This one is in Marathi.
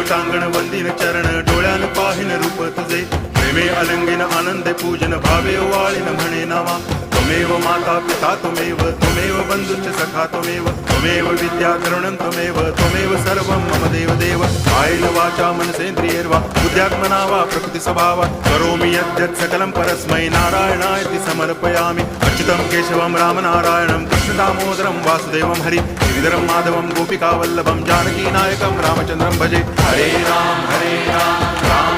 टांगण वंदिन चरण डोळ्यान पाहिन रूप तुझे प्रेमे अलंगिन आनंदे पूजन भावे वाळीन म्हणे नावा त्वमेव माता पिता त्वमेव बंधुश्च सखा त्वमेव विद्या द्रविणं त्वमेव सर्वं मम देव कायेन वाचा मनसेन्द्रियैर्वा बुद्ध्यात्मना वा प्रकृति स्वभावात् करोमि यद्यत् सकलं परस्मै नारायणायति समर्पयामि अच्युतं केशवं रामनारायणं कृष्णदामोदरं वासुदेवं हरि गिरिधरं माधवं गोपिकावल्लभं जानकीनायकं रामचन्द्रं भजे हरे राम राम